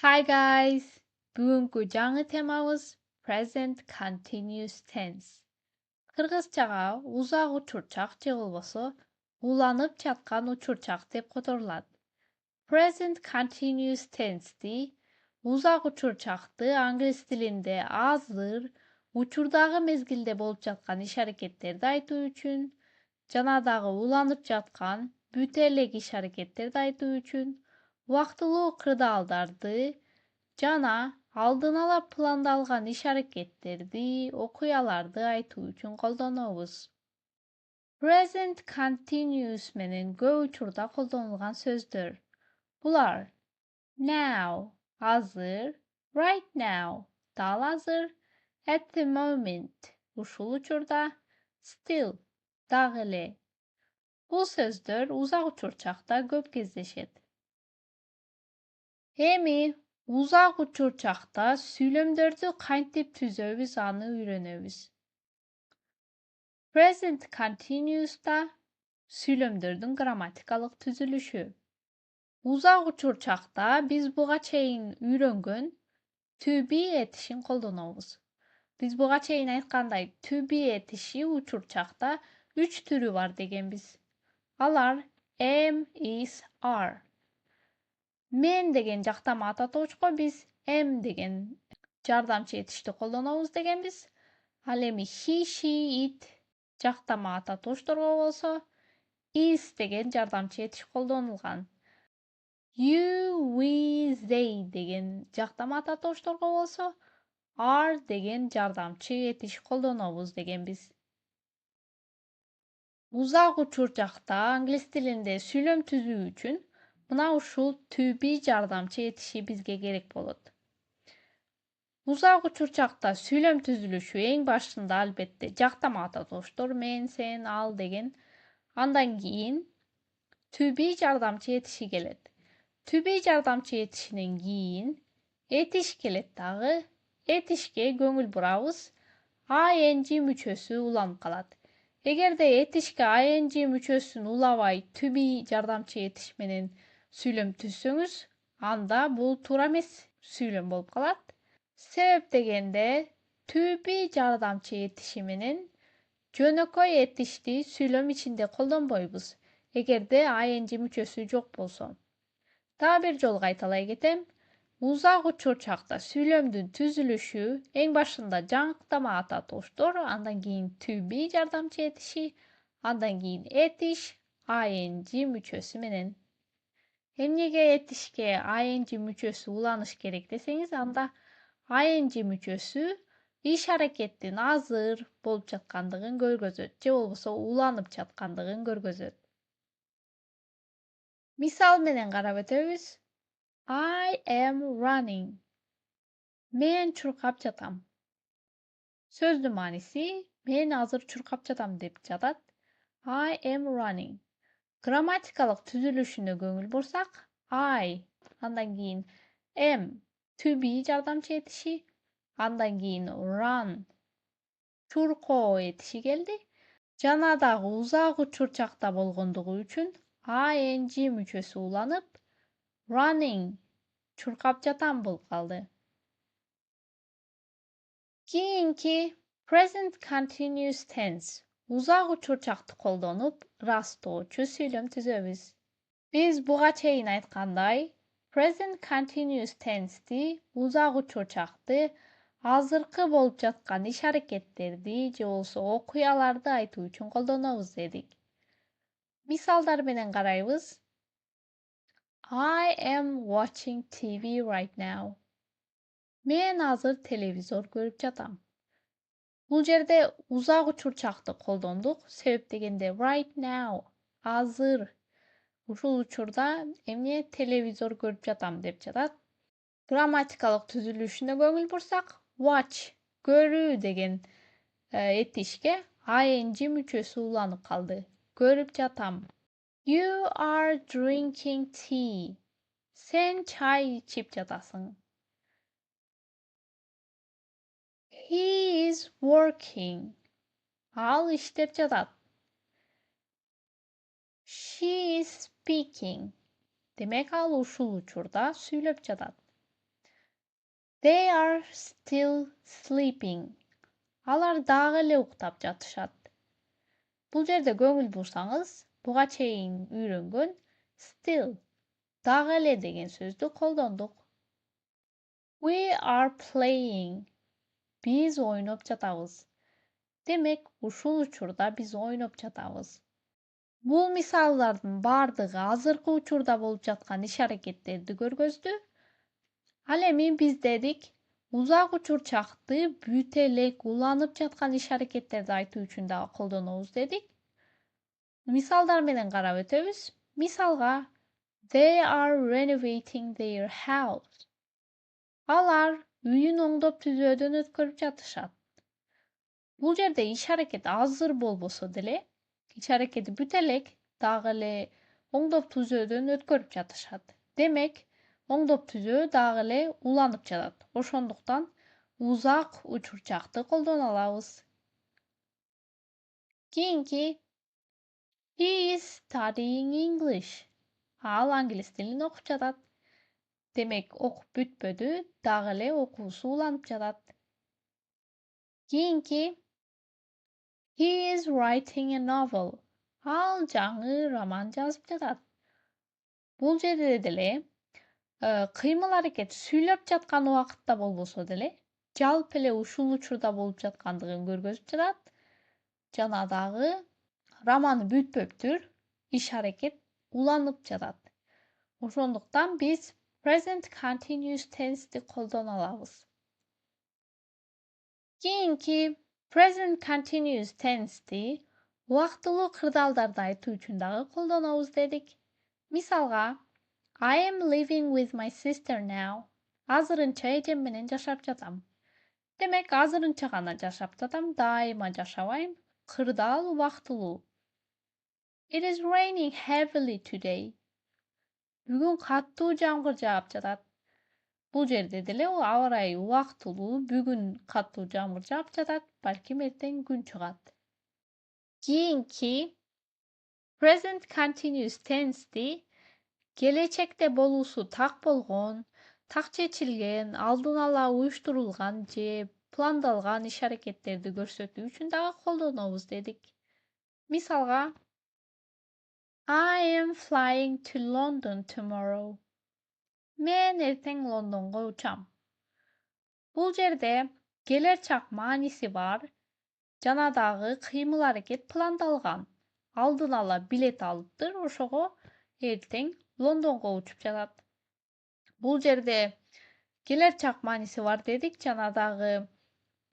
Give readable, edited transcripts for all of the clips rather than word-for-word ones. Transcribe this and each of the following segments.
Hi guys! Бүгүнкү жаңы темабыз present continuous tense. Кыргызчага узак учурчак же болбосо уланып жаткан учурчак деп которулат. Present continuous tense'ти узак учурчакты англис тилинде азыр, учурдагы мезгилде болуп жаткан иш-аракеттерди айтуу үчүн жана дагы уланып жаткан, бүтө элек иш-аракеттерди айтуу үчүн убактылуу кырдаалдарды жана алдын ала пландалган иш-аракеттерди, окуяларды айтуу үчүн колдонобуз. Present continuous менен көп учурда колдонулган сөздөр. Булар now азыр, right now дал азыр, at the moment ушул учурда, still дагы эле. Бул сөздөр узак учурчакта көп кездешет. Эми узак учурчакта сүйлөмдөрдү кантип түзөбүз аны үйрөнөбүз. Present continuous'та сүйлөмдөрдүн грамматикалык түзүлүшү. Узак учурчакта биз буга чейин үйрөнгөн to be этишин колдонобуз. Биз буга чейин айткандай to be этиши учурчакта 3 түрү бар дегенбиз. Алар am, is, are. Men деген жактама ататоочко биз am деген жардамчы этишти колдонобуз дегенбиз. Ал эми he, she, it жактама ататоочторго болсо is деген жардамчы этиш колдонулган. You, we, they деген жактама ататоочторго болсо are деген жардамчы этиш колдонобуз дегенбиз. Узак учурчакта англис тилинде сүйлөм түзүү үчүн мына ушул to be жардамчы этиши бизге керек болот. Узак учурчакта сүйлөм түзүлүшү эң башында албетте жактама ататооштор мен, сен, ал деген. Андан кийин to be жардамчы этиши келет. To be жардамчы этишинен кийин этиш келет дагы. Этишке көңүл бурабыз. ing мүчөсү уланып калат. Эгерде этишке ing мүчөсүн улабай to be жардамчы этиш менен сүйлөм түзсөңүз, анда бул туура эмес сүйлөм болуп калат. Себеп дегенде to be жардамчы этиши менен жөнөкөй этишти сүйлөм ичинде колдонбойбуз, эгерде ing мүчөсү жок болсо. Дагы бир жолу кайталай кетем. Узак учурчакта сүйлөмдүн түзүлүшү эң башында жаңктама ататооштор, андан кийин to be жардамчы этиши, андан кийин этиш ing мүчөсү менен. Эмнеге этишке ing мүчөсү уланыш керек десеңиз, анда ing мүчөсү иш-аракеттин азыр болуп жаткандыгын көргөзөт, же болбосо уланып жаткандыгын көргөзөт. Мисал менен карап өтөбүз. I am running. Мен чуркап жатам. Сөздүн мааниси мен азыр чуркап жатам деп жатат. I am running. Грамматикалык түзүлүшүнө көңүл бурсак, I, андан кийин am, to be жардамчы этиши, андан кийин run, чуркоо этиши келди. Жана дагы узак учурчакта болгондугу үчүн ing мүчөсү уланып, running, чуркап жатам болуп калды. Кийинки present continuous tense. Узак учурчакты колдонуп, ырастоочу сүйлөм түзөбүз. Биз буга чейин айткандай, present continuous tense'ти узак учурчакты азыркы болуп жаткан иш-аракеттерди же болбосо окуяларды айтуу үчүн колдонобуз дедик. Мисалдар менен карайбыз. I am watching TV right now. Мен азыр телевизор көрүп жатам. Бул жерде узак учурчакты колдондук. Себеп дегенде right now, азыр. Ушул учурда эмне телевизор көрүп жатам деп жатат. Грамматикалык түзүлүшүнө көңүл бурсак, watch, көрүү деген этишке ing мүчөсү уланып калды. Көрүп жатам. You are drinking tea. Сен чай ичип жатасың. He is working. Ал иштеп жатат. She is speaking. Демек ал ушул учурда сүйлөп жатат. They are still sleeping. Алар дагы эле уктап жатышат. Бул жерде көңүл бурсаңыз, буга чейин үйрөнгөн still, дагы эле деген сөздү колдондук. We are playing. Биз ойноп жатабыз. Демек, ушул учурда биз ойноп жатабыз. Бул мисалдардын бардыгы азыркы учурда болуп жаткан иш-аракеттерди көргөздү. Ал эми биз дедик, узак учурчакты бүт элек уланып жаткан иш-аракеттерди айтуу үчүн дагы колдонобуз дедик. Мисалдар менен карап өтөбүз. Мисалга, they are renovating their house. Алар үйүн оңдоп түзөөдөн өткөрүп жатышат. Бул жерде иш-аракет азыр болбосо деле, иш-аракети бүт элек дагы эле оңдоп түзөөдөн өткөрүп жатышат. Демек, оңдоп түзөө дагы эле уланып жатат. Ошондуктан узак учурчакты колдоно алабыз. Кийинки he is studying English. Ал англис тилин окуп жатат. Демек, окуп бүтпөдү, дагы эле окуусу уланып жатат. Кийинки he is writing a novel. Ал жаңы роман жазып жатат. Бул жерде деле кыймыл аракет сүйлөп жаткан убакытта болбосо деле, жалпы эле ушул учурда болуп жаткандыгын көргөзүп жатат. Жана дагы романы бүтпөптүр, иш-аракет уланып жатат. Ошондуктан биз present continuous tense'ти колдоно алабыз. Кийинки present continuous tense'ти убактылуу кырдаалдарды айтуу үчүн дагы колдонобуз дедик. Мисалга, I am living with my sister now. Азырынча эжем менен жашап жатам. Демек, азырынча гана жашап жатам, дайыма жашабайм. Кырдаал убактылуу. It is raining heavily today. Бүгүн каттуу жамгыр жаап жатат. Бул жерде деле аба ырайы убактылуу, бүгүн каттуу жамгыр жаап жатат, балким эртең күн чыгат. Кийинки present continuous tense'ти келечекте болуусу так болгон, так чечилген, алдын ала уюштурулган же пландалган иш-аракеттерди көрсөтүү үчүн дагы колдонобуз дедик. Мисалга, I am flying to London tomorrow. Мен эртең Лондонго учам. Бул жерде келер чак мааниси бар, жана дагы кыймыл аракет пландалган. Алдын ала билет алыптыр, ошого эртең Лондонго учуп жатат. Бул жерде келер чак мааниси бар дедик, жана дагы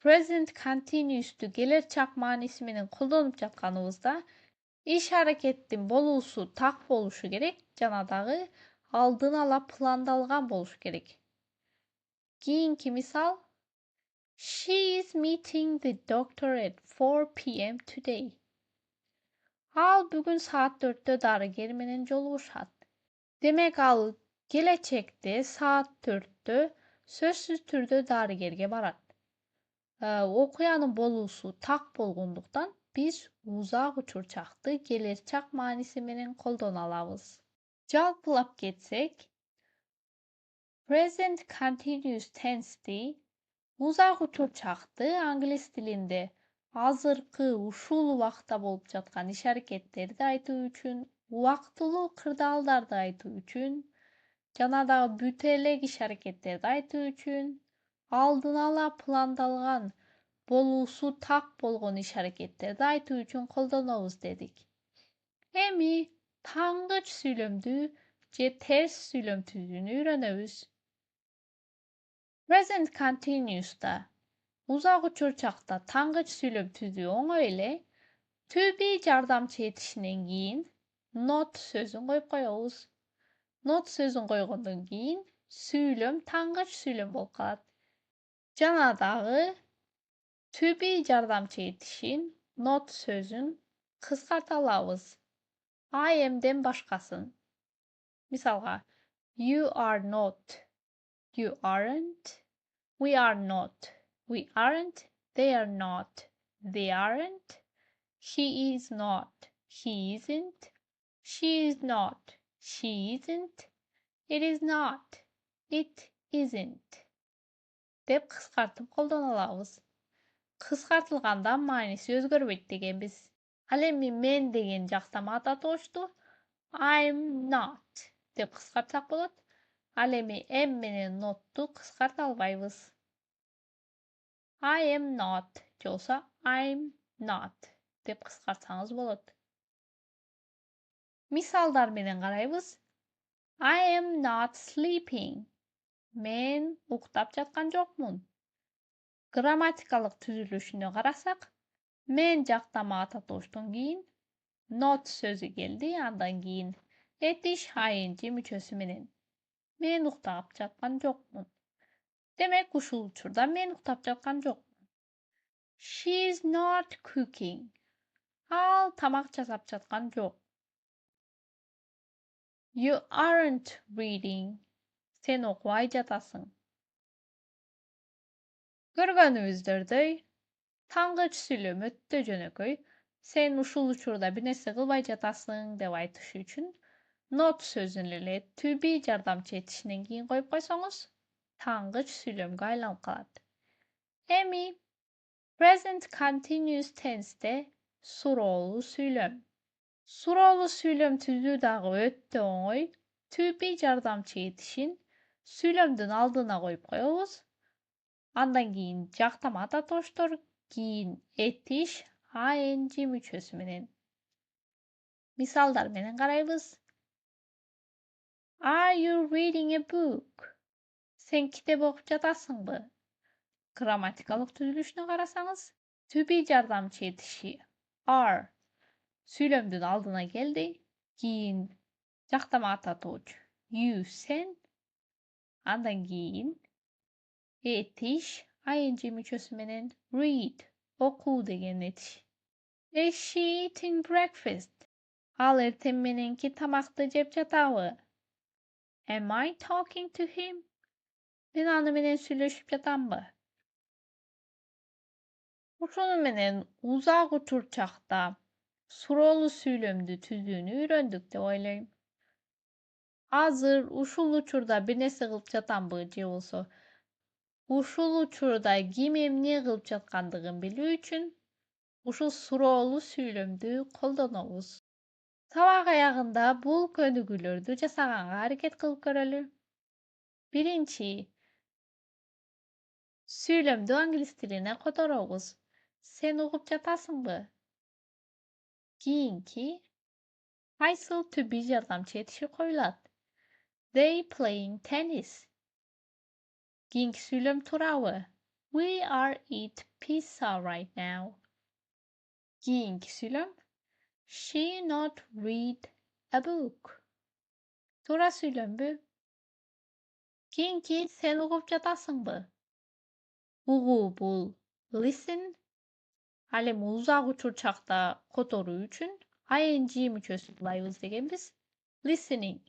present continuous'ту келер чак мааниси менен колдонуп жатканыбызда иш-аракеттин болуусу так болушу керек, жана дагы алдын ала пландалган болушу керек. Кийинки мисал, she is meeting the doctor at 4 p.m. today. Ал бүгүн саат 4-тө дарыгер менен жолугушат. Демек, ал келечекте саат 4-тө сөзсүз түрдө дарыгерге барат. Окуянын болуусу так болгондуктан биз узак учурчакты келер чак мааниси менен колдоно алабыз. Жалпылап кетсек, present continuous tense'ти узак учурчакты англис тилинде азыркы ушул убакта болуп жаткан иш-аракеттерди айтуу үчүн, убактылуу кырдаалдарды айтуу үчүн, жана дагы бүт элек иш-аракеттерди айтуу үчүн, алдын ала пландалган, болуусу так болгон иш-аракеттерди айтуу үчүн колдонобуз дедик. Эми тангыч сүйлөмдү же терс сүйлөм түзүүнү үйрөнөбүз. Present continuous'та узак учурчакта тангыч сүйлөм түзүү оңой эле. To be жардамчы этишинен кийин not сөзүн коюп коебуз. Not сөзүн койгондон кийин сүйлөм тангыч сүйлөм болуп калат. Жана дагы to be жардамчы этишин not сөзүн кыскарта алабыз. I am'ден башкасын. Мисалга, you are not, you aren't, we are not, we aren't, they are not, they aren't, he is not, he isn't, she is not, she isn't, it is not, it isn't. dep kıskartıp koldan alabız. Kıskartılganda manisi özgörбөйт degenbiz. Al эми men degen jaktama ata toştu. I'm not dep kıskartsak bolat. Al эми am menen nottu kıskarta albayбыз. I am not bolsa I'm not dep kıskartsaňyz bolat. Misaldar menen garaýbız. I am not sleeping. Men uktap жаткан жокмун. Grammatikalik tüzülüşüne garasak, men jaktama ata toşton giyin not sözü geldi, andan giyin etiş ing müçösü menen. Men uktap жаткан жокмун. Demek uşul uçurda men uktap жаткан жокмун. She's not cooking. Al tamak jasap жаткан жок. You aren't reading. Sen okubay jatasың. Görgönüňizderdeý, tangıç süylem ötte jönököý. Sen uşul uçurda bir nerse kılbay jatasyň dep aýtyş üçin not sözüni ele to be jardamçy etişinden giyin goýup goýsaňyz, tangıç süýlemge aýlanyp kalat. Emi present continuous tense'de surowly süýlem. Surowly süýlem tüzүү dagы ötte oňoý. To be jardamçy etişin süýlemden aldyna goýup goýabys. Andan giyin jaktama ata toştor, giyin etiş ing müçösü menen. Misaldar menen garaýbız. Are you reading a book? Sen kitap okup jatasyňby? Grammatikalik tüzülüşüne garasaňyz, to be jardamçy etişi are süýlemden aldyna geldi. Giyin jaktama ata toç. You sen. Andan giyin etiş ing müçösü menen read oku degen etiş. Is she eating breakfast? Al erten menenki tamakty jep jataby? Am I talking to him? Men any menen süýleşip jatamby? Uşunu menen uzak uçurçakda surowly süýlemdi tüzүүnü öýrendik dep oýlaýym. Azyr uşul uçurda bir nerse kılıp jatamby je bolsa uşul uçurda kim emne kılıp jatkandygyny bilүү üçin uşul surowly süýlemdi koldanabыз. Sabak ayagında bul könügülördi jasaganga hareket kılıp göreli. Birinçi, süýlemdi ingliz diline kotorabız. Sen okup jatasyňby? Kiyinki, Kaysyl to be jardamçy etişi koýulat. They playing tennis. Kiyinki süýlem turaby. We are eat pizza right now. Kiyinki süýlem, she not read a book. Tura süýlembi. Kiyinki sen okup jatasyňby? Ugu bul listen. Al эми uzak uçurçakda kotoruu üçin ing müçösü bulaýbız degenbiz. Listening.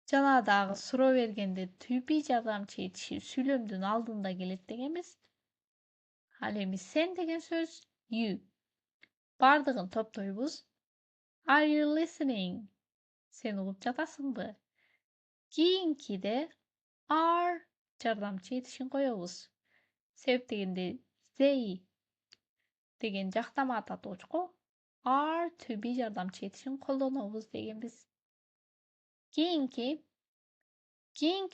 Jana dagı suroo bergende to be jardamçy etişi süýlemden aldynda gelet degenbiz. Al эmi sen degen söz you. Bardygyny topdoýbuz. Are you listening? Sen ugup jatasyňby? Kiyinkide are jardamçy etişin goýabız. Sebep degende they degen jaktama ata toçko are to be jardamçy etişin koldanabız degenbiz. Kiyinki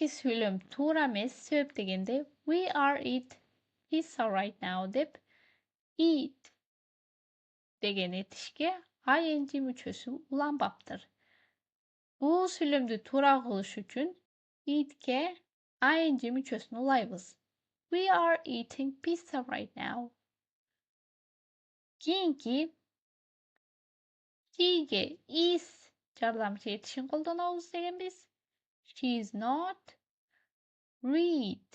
süýlem tura emes, sebep degende we are eat pizza right now dep eat degen etişke ing müçösü ulanbapdyr. Bu süýlemdi tura kılış üçin eat'ke ing müçösüni ulaýbız. We are eating pizza right now. Kiyinki she'ge is jardamçy etişin koldanabız degenbiz. She is not read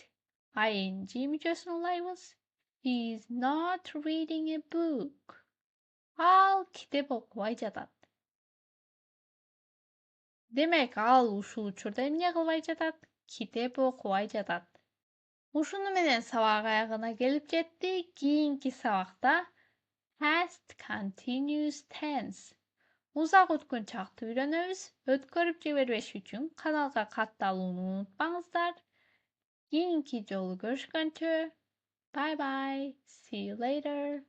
ing müçösüni ulaýbız. She is not reading a book. Al kitap okubay jatat. Demek al uşul uçurda emne kılbay jatat? Kitap okubay jatat. Uşunu menen sabak ayagına gelip jetdi. Kiyinki sabakta past continuous tense. Uzak ötkün çakty öýrenebиz. Ötkörüp jiberbeş üçin kanalga kattalygyny unutmaňyzlar. keyinki jolu görüşgünçe bye bye. See you later.